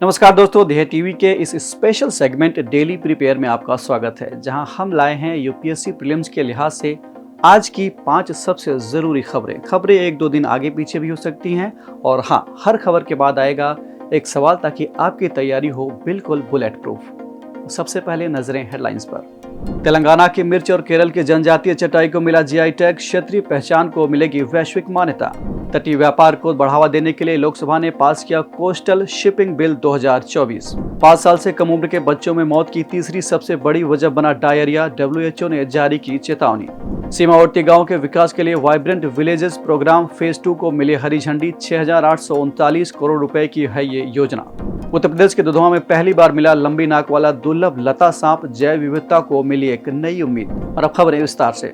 नमस्कार दोस्तों, देह टीवी के इस स्पेशल सेगमेंट डेली प्रिपेयर में आपका स्वागत है, जहां हम लाए हैं यूपीएससी प्रीलिम्स के लिहाज से आज की 5 सबसे ज़रूरी खबरें एक दो दिन आगे पीछे भी हो सकती हैं। और हाँ, हर खबर के बाद आएगा एक सवाल ताकि आपकी तैयारी हो बिल्कुल बुलेट प्रूफ। सबसे पहले नजरें हेडलाइंस पर। तेलंगाना की मिर्च और केरल की जनजातीय चटाई को मिला जीआई टैग, क्षेत्रीय पहचान को मिलेगी वैश्विक मान्यता। तटीय व्यापार को बढ़ावा देने के लिए लोकसभा ने पास किया कोस्टल शिपिंग बिल 2024। 5 साल से कम उम्र के बच्चों में मौत की तीसरी सबसे बड़ी वजह बना डायरिया, डब्ल्यूएचओ ने जारी की चेतावनी। सीमावर्ती गांव के विकास के लिए वाइब्रेंट विलेजेस प्रोग्राम फेज 2 को मिली हरी झंडी, 6,839 करोड़ रुपए की है ये योजना। उत्तर प्रदेश के दुधवा में पहली बार मिला लंबी नाक वाला दुर्लभ लता सांप, जैव विविधता को मिली एक नई उम्मीद। और अब खबरें विस्तार से।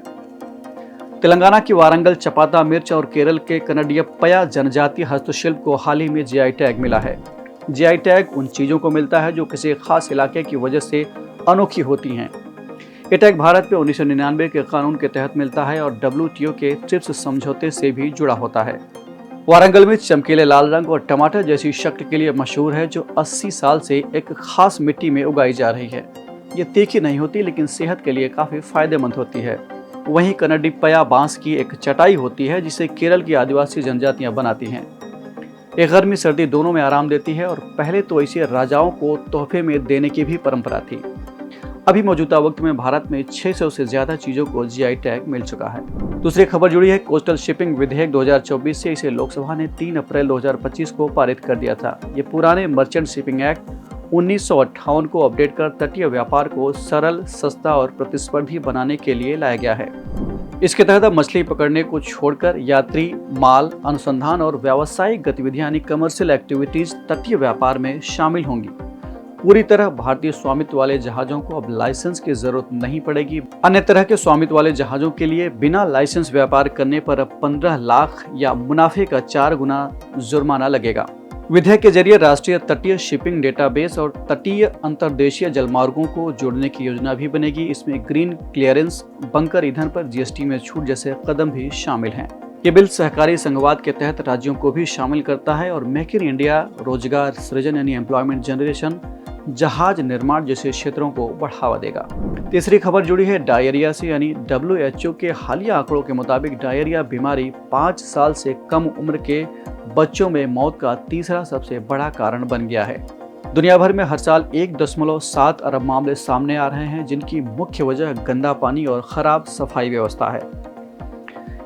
तेलंगाना की वारंगल चपाता मिर्च और केरल के कनडियप्पया जनजातीय हस्तशिल्प को हाल ही में जीआई टैग मिला है। जीआई टैग उन चीजों को मिलता है जो किसी खास इलाके की वजह से अनोखी होती हैं। ये टैग भारत में 1999 के कानून के तहत मिलता है और डब्ल्यूटीओ के ट्रिप्स समझौते से भी जुड़ा होता है। वारंगल मिर्च चमकीले लाल रंग और टमाटर जैसी शक्ल के लिए मशहूर है, जो 80 साल से एक खास मिट्टी में उगाई जा रही है। ये तीखी नहीं होती, लेकिन सेहत के लिए काफी फायदेमंद होती है। वहीं कनडिप्पया बांस की एक चटाई होती है, जिसे केरल की आदिवासी जनजातियां बनाती हैं। ये गर्मी सर्दी दोनों में आराम देती है और पहले तो इसे राजाओं को तोहफे में देने की भी परंपरा थी। अभी मौजूदा वक्त में भारत में 600 से ज्यादा चीजों को जीआई टैग मिल चुका है। दूसरी खबर जुड़ी है कोस्टल शिपिंग विधेयक 2024 से। इसे लोकसभा ने 3 अप्रैल 2025 को पारित कर दिया था। ये पुराने मर्चेंट शिपिंग एक्ट 1958 को अपडेट कर तटीय व्यापार को सरल, सस्ता और प्रतिस्पर्धी बनाने के लिए लाया गया है। इसके तहत अब मछली पकड़ने को छोड़कर यात्री, माल, अनुसंधान और व्यावसायिक गतिविधियां यानी कमर्शियल एक्टिविटीज तटीय व्यापार में शामिल होंगी। पूरी तरह भारतीय स्वामित्व वाले जहाजों को अब लाइसेंस की जरूरत नहीं पड़ेगी। अन्य तरह के स्वामित्व वाले जहाजों के लिए बिना लाइसेंस व्यापार करने पर अब 15 लाख या मुनाफे का 4 गुना जुर्माना लगेगा। विधेयक के जरिए राष्ट्रीय तटीय शिपिंग डेटाबेस और तटीय अंतर्देशीय जलमार्गों को जोड़ने की योजना भी बनेगी। इसमें ग्रीन क्लियरेंस, बंकर ईंधन पर जीएसटी में छूट जैसे कदम भी शामिल हैं। ये बिल सहकारी संघवाद के तहत राज्यों को भी शामिल करता है और मेक इन इंडिया, रोजगार सृजन यानी एम्प्लॉयमेंट जनरेशन, जहाज निर्माण जैसे क्षेत्रों को बढ़ावा देगा। तीसरी खबर जुड़ी है डायरिया से, यानी डब्ल्यूएचओ के हालिया आंकड़ों के मुताबिक डायरिया बीमारी 5 साल से कम उम्र के बच्चों में मौत का तीसरा सबसे बड़ा कारण बन गया है। दुनिया भर में हर साल 1.7 अरब मामले सामने आ रहे हैं, जिनकी मुख्य वजह गंदा पानी और खराब सफाई व्यवस्था है।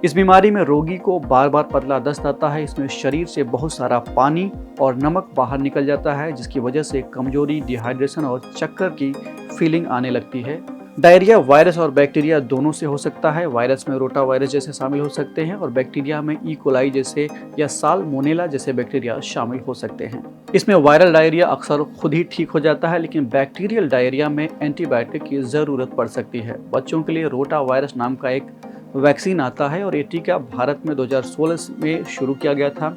इस बीमारी में रोगी को बार बार पतला दस्त आता है। इसमें शरीर से बहुत सारा पानी और नमक बाहर निकल जाता है, जिसकी वजह से कमजोरी, डिहाइड्रेशन और चक्कर की फीलिंग आने लगती है। डायरिया वायरस और बैक्टीरिया दोनों से हो सकता है। वायरस में रोटा वायरस जैसे शामिल हो सकते हैं और बैक्टीरिया में ई कोलाई जैसे या साल्मोनेला जैसे बैक्टीरिया शामिल हो सकते हैं। इसमें वायरल डायरिया अक्सर खुद ही ठीक हो जाता है, लेकिन बैक्टीरियल डायरिया में एंटीबायोटिक की जरूरत पड़ सकती है। बच्चों के लिए रोटा वायरस नाम का एक वैक्सीन आता है और ये टीका भारत में 2016 में शुरू किया गया था।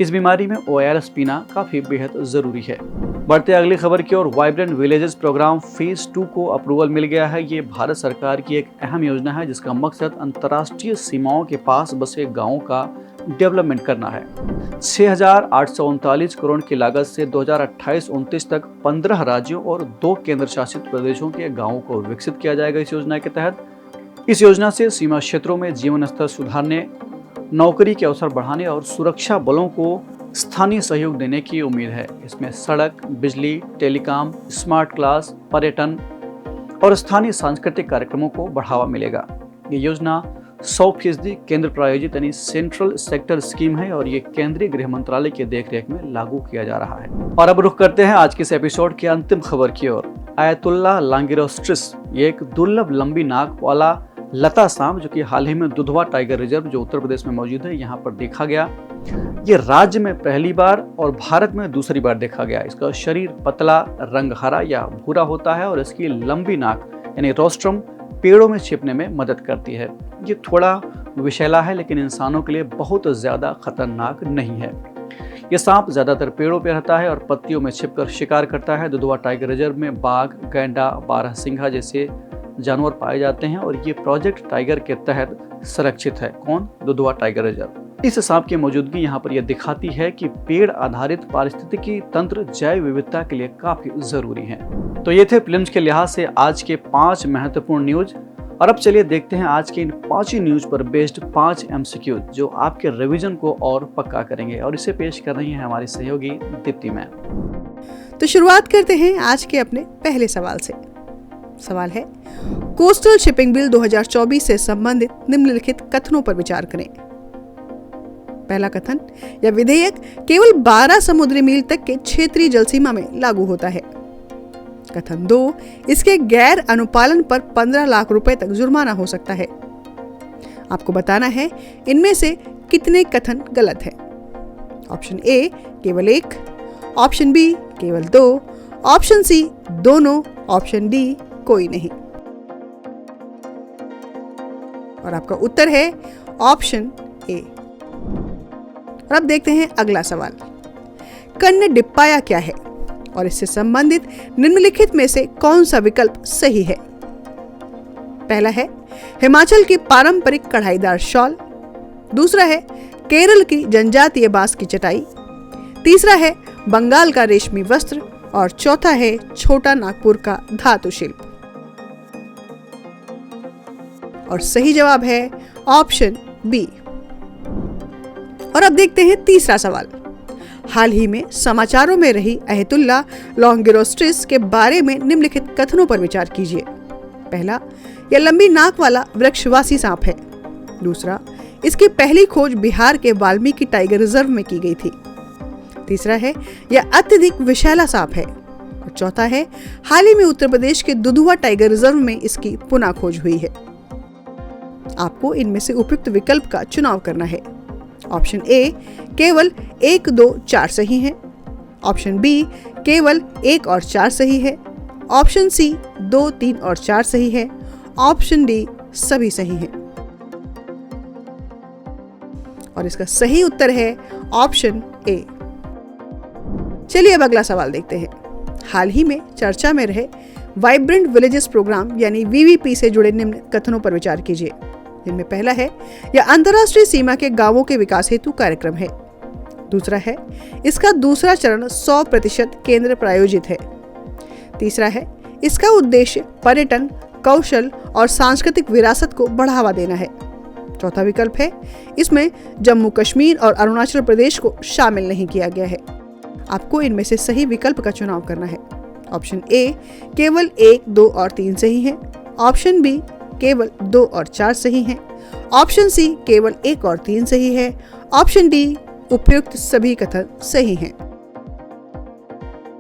इस बीमारी में ओआरएस पीना काफी बेहद जरूरी है। बढ़ते अगली खबर की ओर। वाइब्रेंट विलेजेस प्रोग्राम फेज 2 को अप्रूवल मिल गया है। ये भारत सरकार की एक अहम योजना है, जिसका मकसद अंतर्राष्ट्रीय सीमाओं के पास बसे गाँवों का डेवलपमेंट करना है। 6,839 करोड़ की लागत से 2028-29 तक 15 राज्यों और 2 केंद्र शासित प्रदेशों के गाँवों को विकसित किया जाएगा। इस योजना के तहत इस योजना से सीमा क्षेत्रों में जीवन स्तर सुधारने, नौकरी के अवसर बढ़ाने और सुरक्षा बलों को स्थानीय सहयोग देने की उम्मीद है। इसमें सड़क, बिजली, टेलीकॉम, स्मार्ट क्लास, पर्यटन और स्थानीय सांस्कृतिक कार्यक्रमों को बढ़ावा मिलेगा। ये योजना 100% केंद्र प्रायोजित यानी सेंट्रल सेक्टर स्कीम है और ये केंद्रीय गृह मंत्रालय के देखरेख में लागू किया जा रहा है। और अब रुख करते हैं आज के इस एपिसोड की अंतिम खबर की ओर। आयतुल्ला लांगिरोस्ट्रिस, ये एक दुर्लभ लंबी नाक वाला लता सांप जो कि हाल ही में दुधवा टाइगर रिजर्व जो उत्तर प्रदेश में मौजूद है, यहाँ पर देखा गया। ये राज्य में पहली बार और भारत में दूसरी बार देखा गया। इसका शरीर पतला, रंग हरा या भूरा होता है और इसकी लंबी नाक यानी रोस्ट्रम पेड़ों में छिपने में मदद करती है। ये थोड़ा विषैला है, लेकिन इंसानों के लिए बहुत ज्यादा खतरनाक नहीं है। ये सांप ज्यादातर पेड़ों पर रहता है और पत्तियों में छिपकर शिकार करता है। दुधवा टाइगर रिजर्व में बाघ, गैंडा, बारहसिंघा जैसे जानवर पाए जाते हैं और ये प्रोजेक्ट टाइगर के तहत संरक्षित है। कौन? Dudhwa tiger reserve. इस सांप की मौजूदगी यहाँ पर यह दिखाती है कि पेड़ आधारित पारिस्थितिकी तंत्र जैव विविधता के लिए काफी जरूरी है। तो ये थे फिल्म्स के लिहाज से आज के 5 महत्वपूर्ण न्यूज। और अब चलिए देखते हैं आज के इन 5 ही न्यूज पर बेस्ड 5 MCQ जो आपके रिवीजन को और पक्का करेंगे। और इसे पेश कर रही हैं हमारी सहयोगी दीप्ति मैम। तो शुरुआत करते हैं आज के अपने पहले सवाल से। सवाल है, कोस्टल शिपिंग बिल 2024 से संबंधित निम्नलिखित कथनों पर विचार करें। पहला कथन, यह विधेयक केवल 12 समुद्री मील तक के क्षेत्रीय जल सीमा में लागू होता है। कथन 2, इसके गैर अनुपालन पर 15 लाख रुपए तक जुर्माना हो सकता है। आपको बताना है इनमें से कितने कथन गलत हैं। ऑप्शन ए केवल 1, ऑप्शन बी केवल 2, ऑप्शन सी दोनों, ऑप्शन डी कोई नहीं। और आपका उत्तर है ऑप्शन ए। और अब देखते हैं अगला सवाल, कन्नडिप्पाया क्या है और इससे संबंधित निम्नलिखित में से कौन सा विकल्प सही है। पहला है हिमाचल की पारंपरिक कढ़ाईदार शॉल, दूसरा है केरल की जनजातीय बांस की चटाई, तीसरा है बंगाल का रेशमी वस्त्र और चौथा है छोटा नागपुर का धातु शिल्प। और सही जवाब है ऑप्शन बी। और अब देखते हैं तीसरा सवाल, हाल ही में समाचारों में रही अहतुल्ला लॉन्गिरोस्ट्रिस के बारे में निम्नलिखित कथनों पर विचार कीजिए। पहला, यह लंबी नाक वाला वृक्षवासी सांप है। दूसरा, इसकी पहली खोज बिहार के वाल्मीकि टाइगर रिजर्व में की गई थी। तीसरा है, यह अत्यधिक विषैला सांप है। और चौथा है, हाल ही में उत्तर प्रदेश के दुधुआ टाइगर रिजर्व में इसकी पुनः खोज हुई है। आपको इनमें से उपयुक्त विकल्प का चुनाव करना है। ऑप्शन ए केवल 1, 2, 4 सही है, ऑप्शन बी केवल 1 और 4 सही है, ऑप्शन सी 2, 3 और 4 सही है, ऑप्शन डी सभी सही है। और इसका सही उत्तर है ऑप्शन ए। चलिए अब अगला सवाल देखते हैं। हाल ही में चर्चा में रहे वाइब्रेंट विलेजेस प्रोग्राम यानी VVP से जुड़े निम्न कथनों पर विचार कीजिए। जिनमें पहला है, यह अंतर्राष्ट्रीय सीमा के गांवों के विकास हेतु कार्यक्रम है। दूसरा है, इसका दूसरा चरण 100% केंद्र प्रायोजित है। तीसरा है, इसका उद्देश्य पर्यटन, कौशल और सांस्कृतिक विरासत को बढ़ावा देना है। चौथा विकल्प है, इसमें जम्मू कश्मीर और अरुणाचल प्रदेश को शामिल नहीं किया गया है। आपको इनमें से सही विकल्प का चुनाव करना है। ऑप्शन ए केवल 1, 2 और 3 सही है, ऑप्शन बी केवल 2 और 4 सही हैं, ऑप्शन सी केवल 1 और 3 सही है, ऑप्शन डी उपयुक्त सभी कथन सही हैं।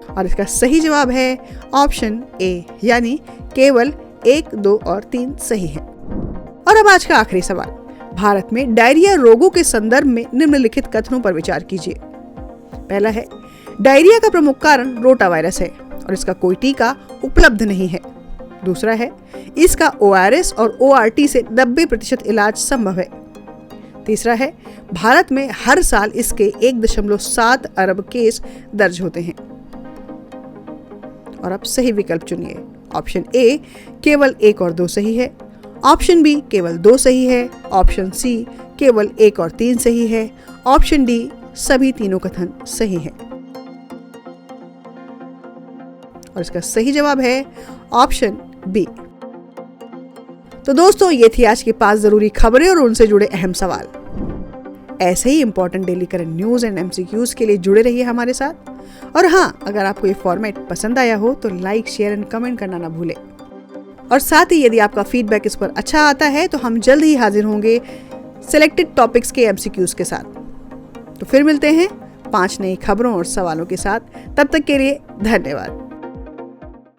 और इसका सही जवाब है ऑप्शन ए, यानी केवल 1, 2 और 3 सही है। और अब आज का आखिरी सवाल, भारत में डायरिया रोगों के संदर्भ में निम्नलिखित कथनों पर विचार कीजिए। पहला है, डायरिया का प्रमुख कारण रोटा वायरस है और इसका कोई टीका उपलब्ध नहीं है। दूसरा है, इसका ORS और ORT से 90% इलाज संभव है। तीसरा है, भारत में हर साल इसके 1.7 अरब केस दर्ज होते हैं। और अब सही विकल्प चुनिए। ऑप्शन ए केवल 1 और 2 सही है, ऑप्शन बी केवल 2 सही है, ऑप्शन सी केवल 1 और 3 सही है, ऑप्शन डी सभी तीनों कथन सही है। और इसका सही जवाब है ऑप्शन बी। तो दोस्तों, ये थी आज की 5 जरूरी खबरें और उनसे जुड़े अहम सवाल। ऐसे ही important daily current news and MCQs के लिए जुड़े रहिए हमारे साथ। और हाँ, अगर आपको ये फॉर्मेट पसंद आया हो तो लाइक, शेयर एंड कमेंट करना ना भूलें। और साथ ही यदि आपका फीडबैक इस पर अच्छा आता है तो हम जल्द ही हाजिर होंगे सिलेक्टेड टॉपिक्स के MCQs के साथ। तो फिर मिलते हैं 5 नई खबरों और सवालों के साथ। तब तक के लिए धन्यवाद।